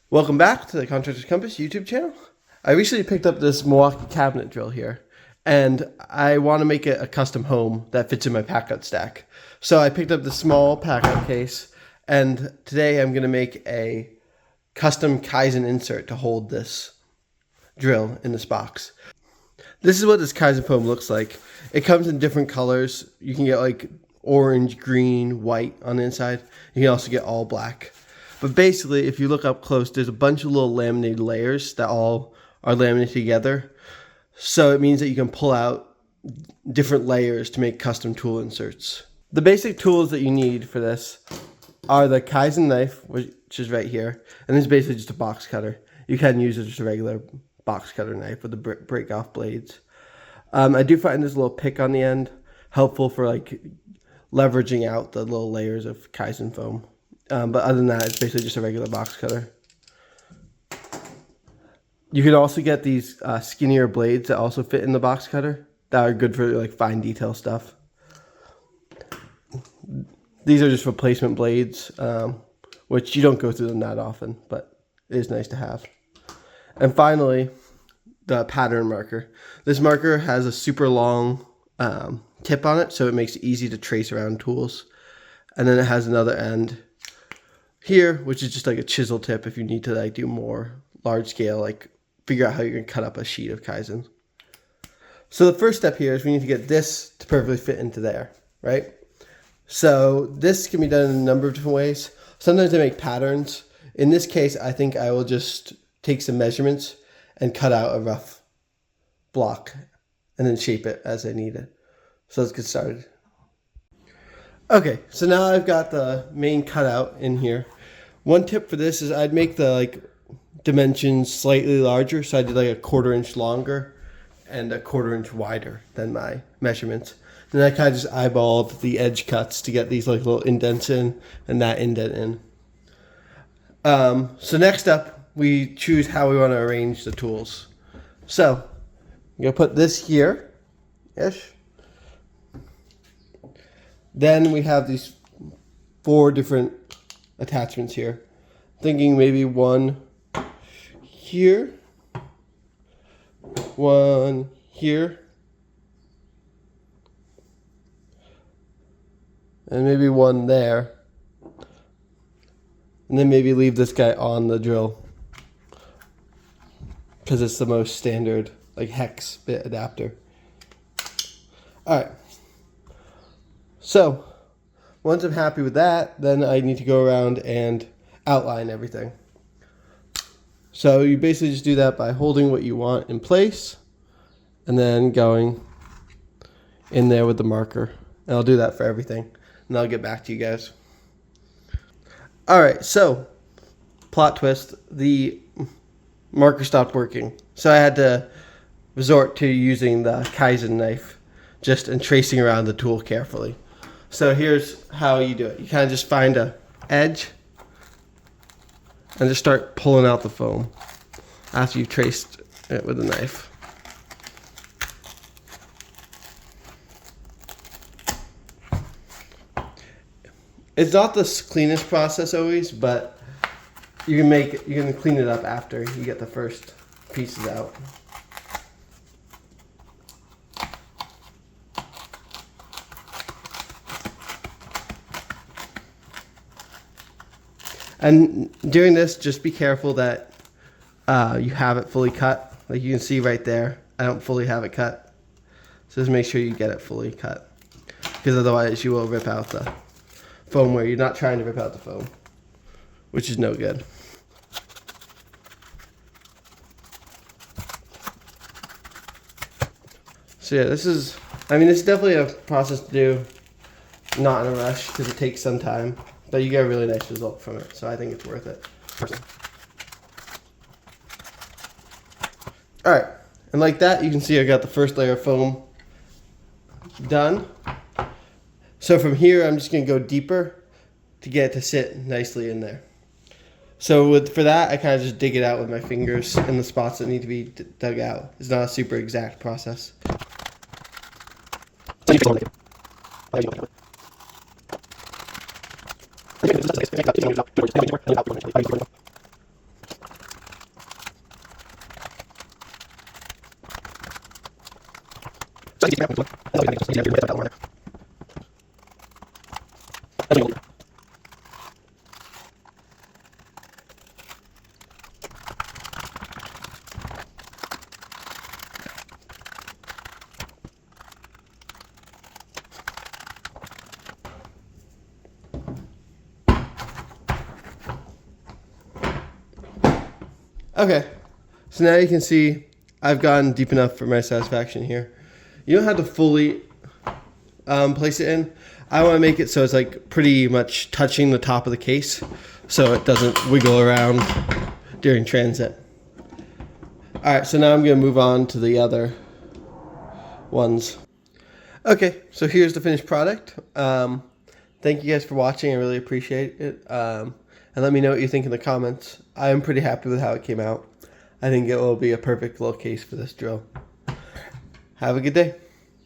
Welcome back to the Contractor's Compass YouTube channel. I recently picked up this Milwaukee cabinet drill here, and I want to make it a custom home that fits in my pack-out stack. So I picked up the small pack-out case, and today I'm going to make a custom Kaizen insert to hold this drill in this box. This is what this Kaizen foam looks like. It comes in different colors. You can get like orange, green, white on the inside. You can also get all black. But basically, if you look up close, there's a bunch of little laminated layers that all are laminated together. So it means that you can pull out different layers to make custom tool inserts. The basic tools that you need for this are the Kaizen knife, which is right here. And this is basically just a box cutter. You can use it just a regular box cutter knife with the break off blades. I do find this little pick on the end helpful for like leveraging out the little layers of Kaizen foam. But other than that, it's basically just a regular box cutter. You can also get these skinnier blades that also fit in the box cutter that are good for like fine detail stuff. These are just replacement blades, which you don't go through them that often, but it is nice to have. And finally, the pattern marker. This marker has a super long tip on it, so it makes it easy to trace around tools. And then it has another end here, which is just like a chisel tip if you need to like do more large scale, like figure out how you're gonna cut up a sheet of Kaizen. So the first step here is we need to get this to perfectly fit into there, right? So this can be done in a number of different ways. Sometimes I make patterns. In this case, I think I will just take some measurements and cut out a rough block and then shape it as I need it. So let's get started. Okay, so now I've got the main cutout in here. One tip for this is I'd make the dimensions slightly larger, so I did like a 1/4 inch longer and a 1/4 inch wider than my measurements. Then I kind of just eyeballed the edge cuts to get these like little indents in and that indent in. So next up, we choose how we want to arrange the tools. So I'm gonna put this here-ish. Then we have these 4 different attachments here. Thinking maybe one here, one here, and maybe one there. And then maybe leave this guy on the drill because it's the most standard like hex bit adapter. All right. So once I'm happy with that, then I need to go around and outline everything. So you basically just do that by holding what you want in place and then going in there with the marker. And I'll do that for everything. And I'll get back to you guys. All right, so plot twist, the marker stopped working. So I had to resort to using the Kaizen knife and tracing around the tool carefully. So here's how you do it. You kind of just find a edge and just start pulling out the foam after you've traced it with a knife. It's not the cleanest process always, but you can clean it up after you get the first pieces out. And during this, just be careful that you have it fully cut. Like you can see right there, I don't fully have it cut. So just make sure you get it fully cut, because otherwise you will rip out the foam where you're not trying to rip out the foam, which is no good. So yeah, this is definitely a process to do, not in a rush, because it takes some time. But you get a really nice result from it, so I think it's worth it. Alright, and like that, you can see I got the first layer of foam done. So from here, I'm just going to go deeper to get it to sit nicely in there. So for that, I kind of just dig it out with my fingers in the spots that need to be dug out. It's not a super exact process. Okay, so now you can see I've gone deep enough for my satisfaction here. You don't have to fully place it in. I want to make it so it's like pretty much touching the top of the case so it doesn't wiggle around during transit. Alright, so now I'm going to move on to the other ones. Okay, so here's the finished product. Thank you guys for watching. I really appreciate it. And let me know what you think in the comments. I am pretty happy with how it came out. I think it will be a perfect little case for this drill. Have a good day.